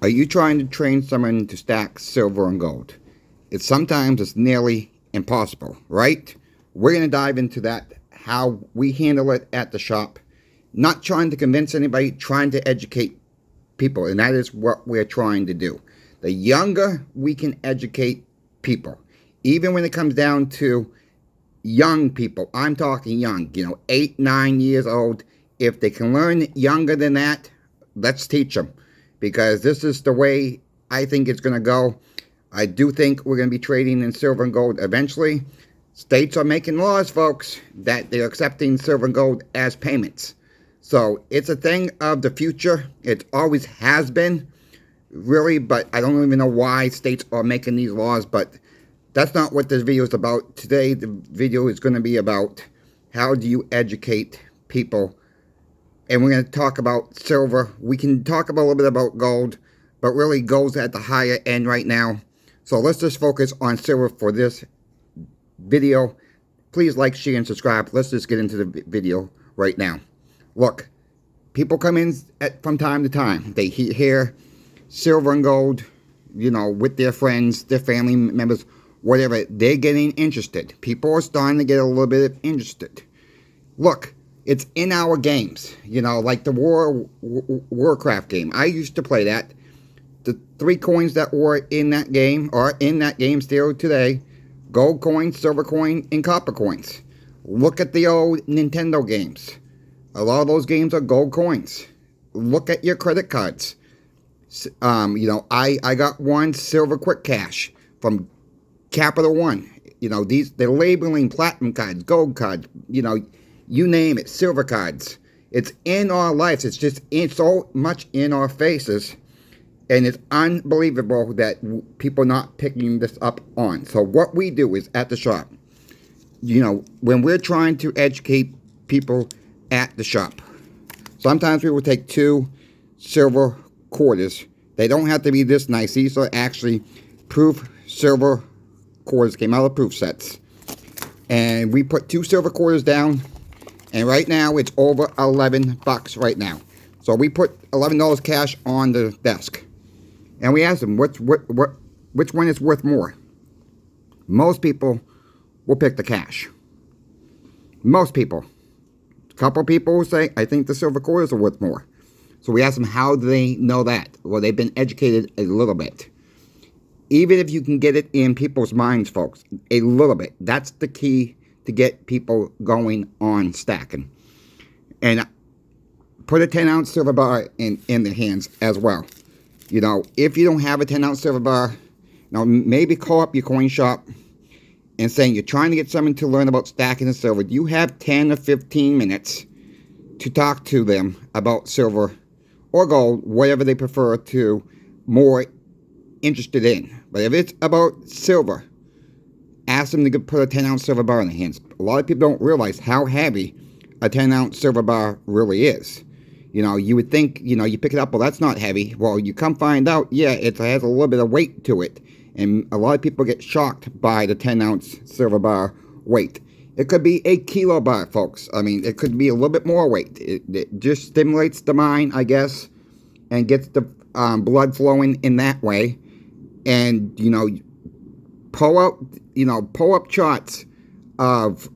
Are you trying to train someone to stack silver and gold? It's nearly impossible, right? We're going to dive into that, how we handle it at the shop. Not trying to convince anybody, trying to educate people, and that is what we're trying to do. The younger we can educate people, even when it comes down to young people, I'm talking young, 8, 9 years old. If they can learn younger than that, let's teach them, because this is the way I think it's going to go. I do think we're going to be trading in silver and gold eventually. States are making laws, folks, that they're accepting silver and gold as payments. So it's a thing of the future. It always has been, really, but I don't even know why states are making these laws, but that's not what this video is about. Today, the video is going to be about how do you educate people. And we're going to talk about silver. We can talk about a little bit about gold, but really gold's at the higher end right now. So let's just focus on silver for this video. Please like, share, and subscribe. Let's just get into the video right now. Look, people come in from time to time. They hear silver and gold, with their friends, their family members, whatever. They're getting interested. People are starting to get a little bit interested. Look, it's in our games, like the Warcraft game. I used to play that. The 3 coins that were in that game are in that game still today. Gold coin, silver coin, and copper coins. Look at the old Nintendo games. A lot of those games are gold coins. Look at your credit cards. I got one Silver Quick Cash from Capital One. They're labeling platinum cards, gold cards, you name it, silver cards. It's in our lives. It's so much in our faces. And it's unbelievable that people are not picking this up on. So what we do is at the shop, when we're trying to educate people at the shop, sometimes we will take 2 silver quarters. They don't have to be this nice. These are actually proof silver quarters, came out of proof sets. And we put 2 silver quarters down, and right now it's over $11 right now. So we put $11 cash on the desk. And we ask them, which one is worth more? Most people will pick the cash. Most people. A couple people will say, I think the silver quarters are worth more. So we ask them, how do they know that? Well, they've been educated a little bit. Even if you can get it in people's minds, folks, a little bit. That's the key to get people going on stacking. And put a 10-ounce silver bar in their hands as well. If you don't have a 10-ounce silver bar, maybe call up your coin shop and saying you're trying to get someone to learn about stacking the silver. You have 10 or 15 minutes to talk to them about silver or gold, whatever they prefer to, more interested in. But if it's about silver, ask them to put a 10-ounce silver bar in their hands. A lot of people don't realize how heavy a 10-ounce silver bar really is. You would think, you pick it up, well, that's not heavy. Well, you come find out, yeah, it has a little bit of weight to it. And a lot of people get shocked by the 10-ounce silver bar weight. It could be a kilo bar, folks. It could be a little bit more weight. It just stimulates the mind, I guess, and gets the blood flowing in that way. And, pull up charts of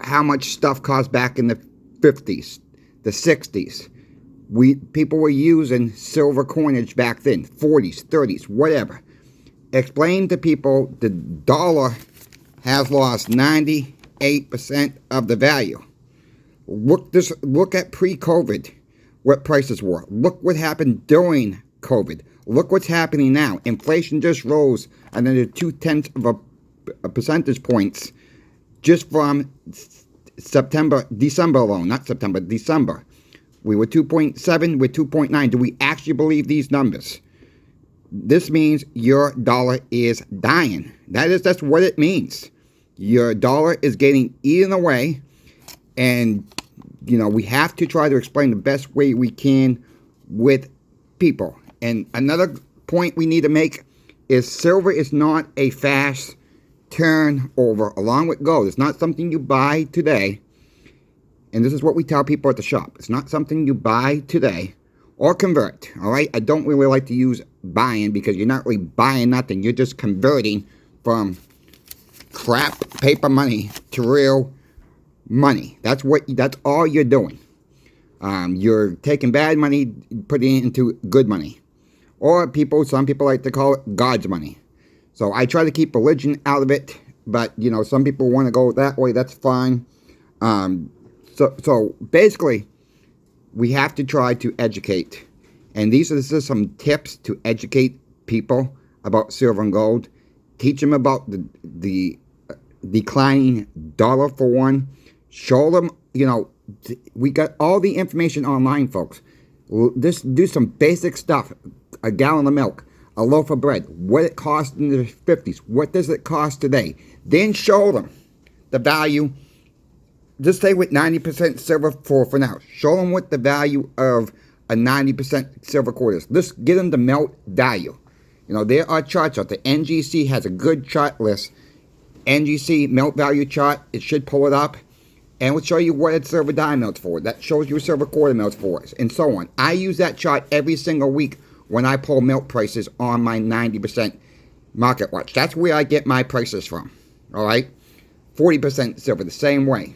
how much stuff cost back in the 50s, the 60s. People were using silver coinage back then, 40s, 30s, whatever. Explain to people the dollar has lost 98% of the value. Look at pre-COVID, what prices were. Look what happened during COVID. Look what's happening now. Inflation just rose another 0.2 percentage points just from December alone. Not September, December. We were 2.7, we're 2.9. Do we actually believe these numbers? This means your dollar is dying. That's what it means. Your dollar is getting eaten away, and we have to try to explain the best way we can with people. And another point we need to make is silver is not a fast turnover along with gold. It's not something you buy today. And this is what we tell people at the shop. It's not something you buy today or convert, all right? I don't really like to use buying, because you're not really buying nothing. You're just converting from crap paper money to real money. That's all you're doing. You're taking bad money, putting it into good money. Or some people like to call it God's money. So I try to keep religion out of it, but, some people want to go that way, that's fine. So basically, we have to try to educate. And these are just some tips to educate people about silver and gold. Teach them about the declining dollar, for one. Show them, we got all the information online, folks. Just do some basic stuff. A gallon of milk, a loaf of bread, what it cost in the 50s, what does it cost today? Then show them the value. Just stay with 90% silver for now. Show them what the value of a 90% silver quarter is. Just get them the melt value. There are charts out there. NGC has a good chart list. NGC melt value chart. It should pull it up. And will show you what a silver dime melts for. That shows you a silver quarter melts for, and so on. I use that chart every single week when I pull melt prices on my 90% market watch. That's where I get my prices from. All right? 40% silver, the same way.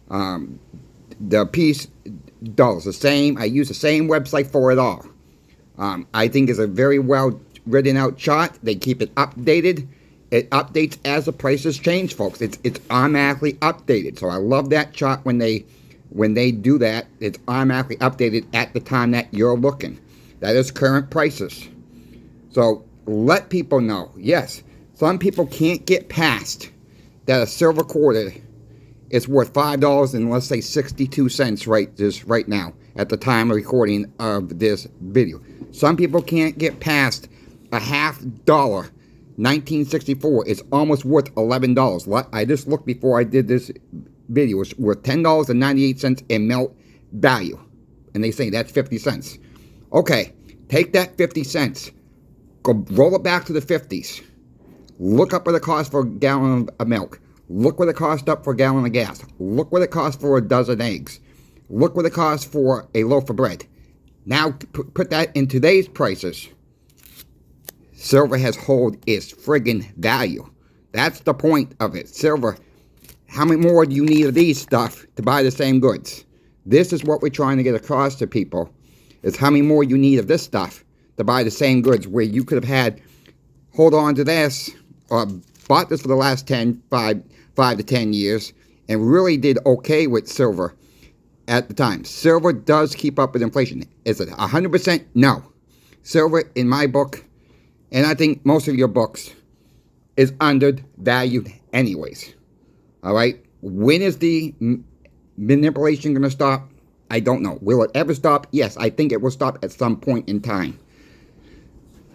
The piece dollars, the same. I use the same website for it all. I think it's a very well written out chart. They keep it updated. It updates as the prices change, folks. It's automatically updated. So I love that chart when they do that. It's automatically updated at the time that you're looking. That is current prices. So let people know. Yes, some people can't get past that a silver quarter is worth $5 and let's say 62 cents right now at the time of recording of this video. Some people can't get past a $0.50. 1964 is almost worth $11. I just looked before I did this video. It's worth $10.98 in melt value. And they say that's 50 cents. Okay, take that 50 cents. Go roll it back to the 50s. Look up what it costs for a gallon of milk. Look what it costs up for a gallon of gas. Look what it costs for a dozen eggs. Look what it costs for a loaf of bread. Now put that in today's prices. Silver has hold its friggin' value. That's the point of it. Silver, how many more do you need of these stuff to buy the same goods? This is what we're trying to get across to people, is how many more you need of this stuff to buy the same goods, where you could have had, hold on to this, or bought this for the last 5 to 10 years, and really did okay with silver at the time. Silver does keep up with inflation. Is it 100%? No. Silver, in my book, and I think most of your books, is undervalued anyways. All right? When is the manipulation going to stop? I don't know. Will it ever stop? Yes, I think it will stop at some point in time.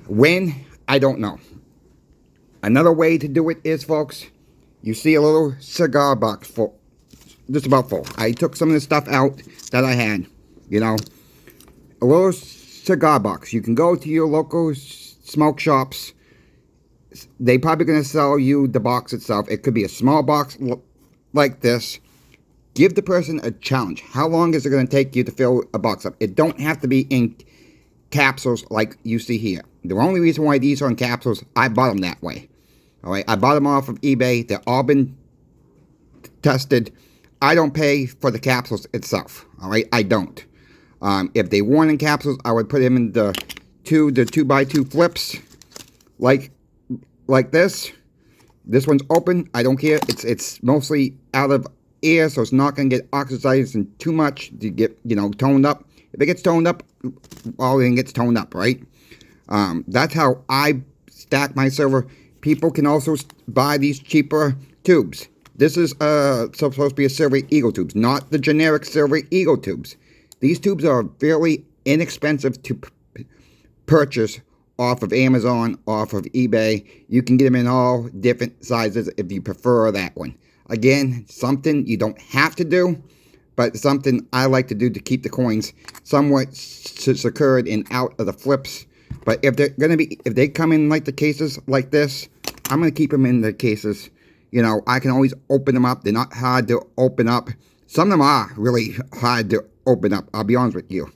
When? I don't know. Another way to do it is, folks, you see a little cigar box full, just about full. I took some of the stuff out that I had, a little cigar box. You can go to your local smoke shops. They probably going to sell you the box itself. It could be a small box like this. Give the person a challenge. How long is it going to take you to fill a box up? It don't have to be in capsules like you see here. The only reason why these are in capsules, I bought them that way. All right, I bought them off of eBay. They're all been tested. I don't pay for the capsules itself. All right, I don't. If they weren't in capsules, I would put them in the 2x2 flips, like this. This one's open. I don't care. It's mostly out of air, so it's not going to get oxidized and too much to get toned up. If it gets toned up, well, then it gets toned up, right? That's how I stack my silver. People can also buy these cheaper tubes. This is supposed to be a Silver Eagle tubes, not the generic Silver Eagle tubes. These tubes are fairly inexpensive to purchase off of Amazon, off of eBay. You can get them in all different sizes if you prefer that one. Again, something you don't have to do, but something I like to do to keep the coins somewhat secured and out of the flips. But if they come in like the cases like this, I'm going to keep them in the cases. I can always open them up. They're not hard to open up. Some of them are really hard to open up, I'll be honest with you.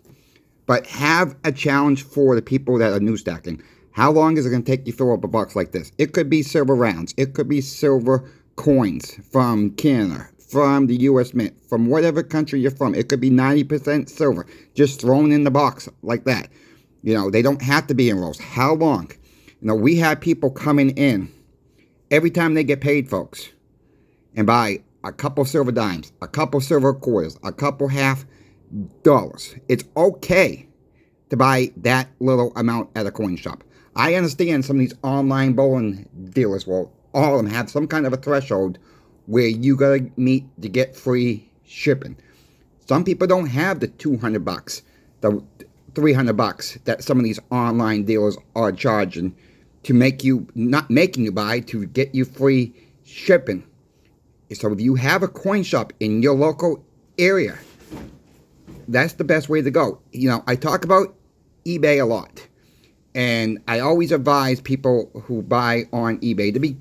But have a challenge for the people that are new stacking. How long is it going to take you to fill up a box like this? It could be silver rounds. It could be silver coins from Canada, from the U.S. Mint, from whatever country you're from. It could be 90% silver, just thrown in the box like that. They don't have to be in rolls. How long? We have people coming in every time they get paid, folks, and buy a couple silver dimes, a couple silver quarters, a couple $half. It's okay to buy that little amount at a coin shop. I understand some of these online bullion dealers, well, all of them have some kind of a threshold where you gotta meet to get free shipping. Some people don't have the $200, the $300 that some of these online dealers are charging to make you, not making you buy, to get you free shipping. So if you have a coin shop in your local area, that's the best way to go. I talk about eBay a lot. And I always advise people who buy on eBay to be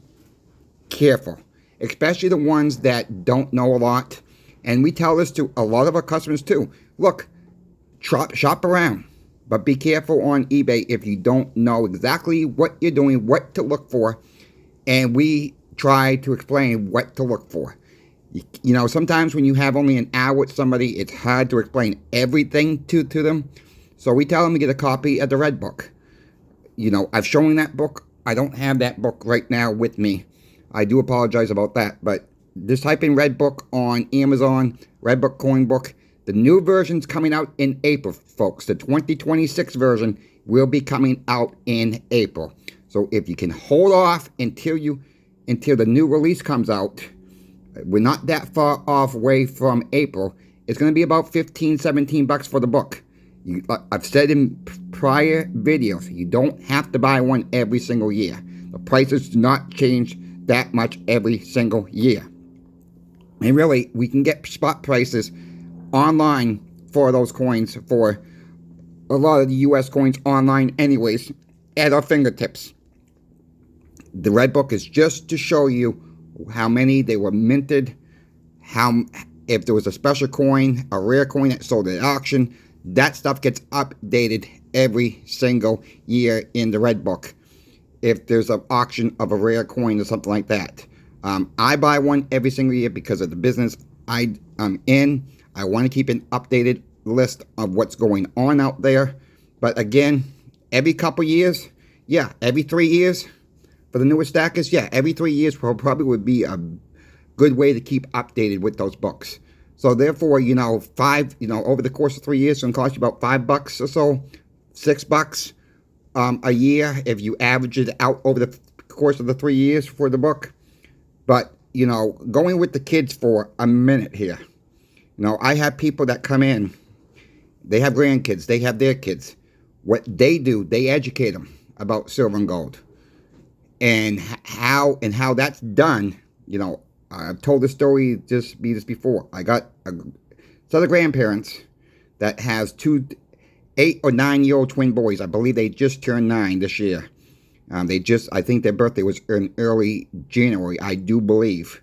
careful, especially the ones that don't know a lot. And we tell this to a lot of our customers too. Look, shop around, but be careful on eBay if you don't know exactly what you're doing, what to look for. And we try to explain what to look for. Sometimes when you have only an hour with somebody, it's hard to explain everything to them. So we tell them to get a copy of the Red Book. I've shown that book. I don't have that book right now with me. I do apologize about that. But just type in Red Book on Amazon, Red Book Coin Book. The new version's coming out in April, folks. The 2026 version will be coming out in April. So if you can hold off until the new release comes out, we're not that far off away from April. It's going to be about $15, $17 for the book. I've said in prior videos, you don't have to buy one every single year. The prices do not change that much every single year. And really, we can get spot prices online for those coins, for a lot of the U.S. coins online anyways, at our fingertips. The Red Book is just to show you how many they were minted, if there was a special coin, a rare coin that sold at auction. That stuff gets updated every single year in the Red Book. If there's an auction of a rare coin or something like that. I buy one every single year because of the business I'm in. I want to keep an updated list of what's going on out there. But again, every couple years, every 3 years, for the newer stackers, every 3 years probably would be a good way to keep updated with those books. So therefore, over the course of 3 years, it's going to cost you about $5 or so, $6 a year if you average it out over the course of the 3 years for the book. But, going with the kids for a minute here. I have people that come in, they have grandkids, they have their kids. What they do, they educate them about silver and gold. And how that's done, I've told this story just before. I got a set of grandparents that has 2 8 or 9-year-old twin boys. I believe they just turned 9 this year. I think their birthday was in early January, I do believe.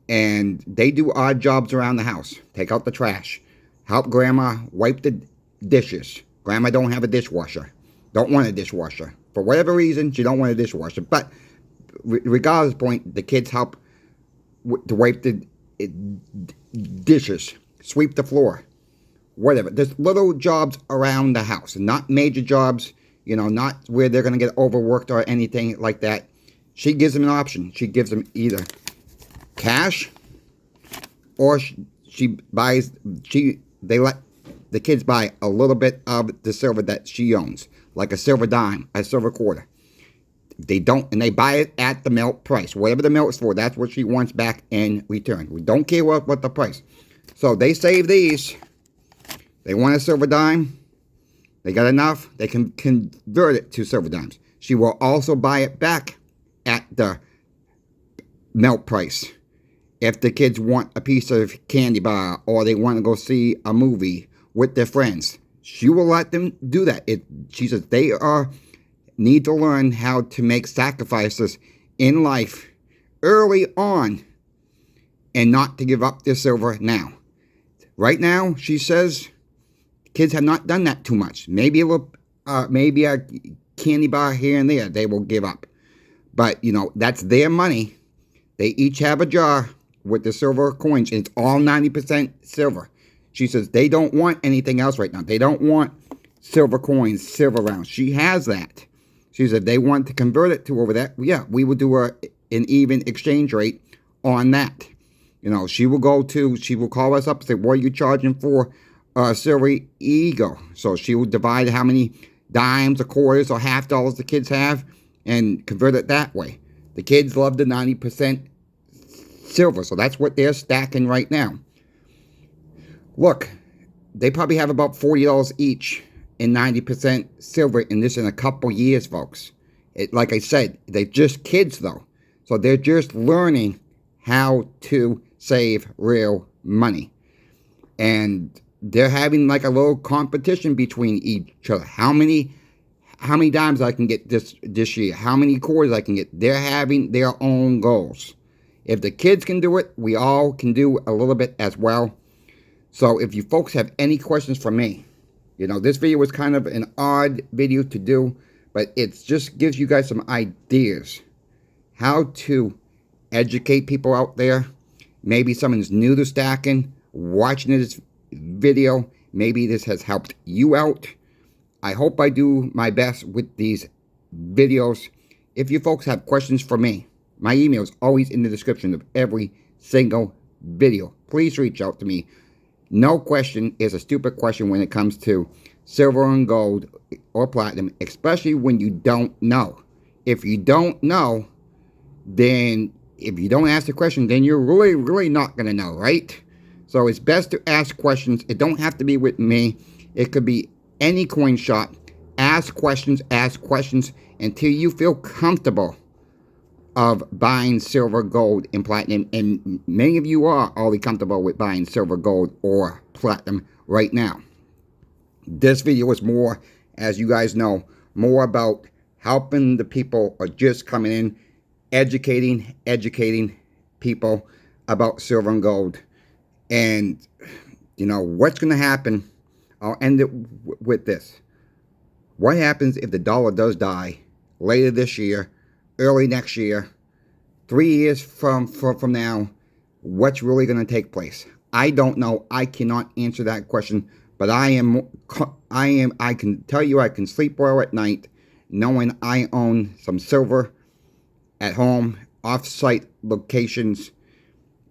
And they do odd jobs around the house. Take out the trash. Help Grandma wipe the dishes. Grandma don't have a dishwasher. Don't want a dishwasher. For whatever reason, she don't want a dishwasher. But regardless of the point, the kids help to wipe the dishes, sweep the floor, whatever. There's little jobs around the house, not major jobs, not where they're going to get overworked or anything like that. She gives them an option. She gives them either cash or they let the kids buy a little bit of the silver that she owns, like a silver dime, a silver quarter. They don't, and they buy it at the melt price. Whatever the melt is for, that's what she wants back in return. We don't care what the price. So they save these. They want a silver dime. They got enough. They can convert it to silver dimes. She will also buy it back at the melt price. If the kids want a piece of candy bar or they want to go see a movie with their friends, she will let them do that. She says they need to learn how to make sacrifices in life early on and not to give up their silver now. Right now, she says, Kids have not done that too much. Maybe a little, maybe a candy bar here and there they will give up. But, that's their money. They each have a jar with the silver coins, and it's all 90% silver. She says they don't want anything else right now. They don't want silver coins, silver rounds. She has that. She said they want to convert it to over that. Yeah, we will do an even exchange rate on that. She will call us up and say, what are you charging for Silver Eagle? So she will divide how many dimes or quarters or half dollars the kids have and convert it that way. The kids love the 90% silver, so that's what they're stacking right now. Look, they probably have about $40 each in 90% silver in a couple years, folks. Like I said, they're just kids, though. So they're just learning how to save real money. And they're having like a little competition between each other. How many dimes I can get this year? How many quarters I can get? They're having their own goals. If the kids can do it, we all can do a little bit as well. So if you folks have any questions for me, this video was kind of an odd video to do, but it just gives you guys some ideas how to educate people out there. Maybe someone's new to stacking, watching this video. Maybe this has helped you out. I hope I do my best with these videos. If you folks have questions for me, my email is always in the description of every single video. Please reach out to me. No question is a stupid question when it comes to silver and gold or platinum, especially when you don't know. If you don't know, then if you don't ask the question, then you're really, really not going to know, right? So it's best to ask questions. It don't have to be with me. It could be any coin shop. Ask questions until you feel comfortable of buying silver, gold, and platinum. And many of you are already comfortable with buying silver, gold, or platinum right now. This video is more, as you guys know, more about helping the people are just coming in, educating people about silver and gold. And, what's going to happen, I'll end it with this. What happens if the dollar does die later this year, early next year, 3 years from now? What's really going to take place? I don't know. I cannot answer that question, but I can tell you I can sleep well at night knowing I own some silver at home, off-site locations,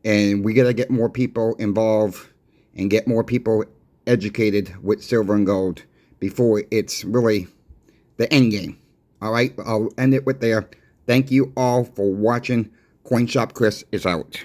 and we got to get more people involved and get more people educated with silver and gold before it's really the end game. All right, I'll end it with there. Thank you all for watching. CoinShop Chris is out.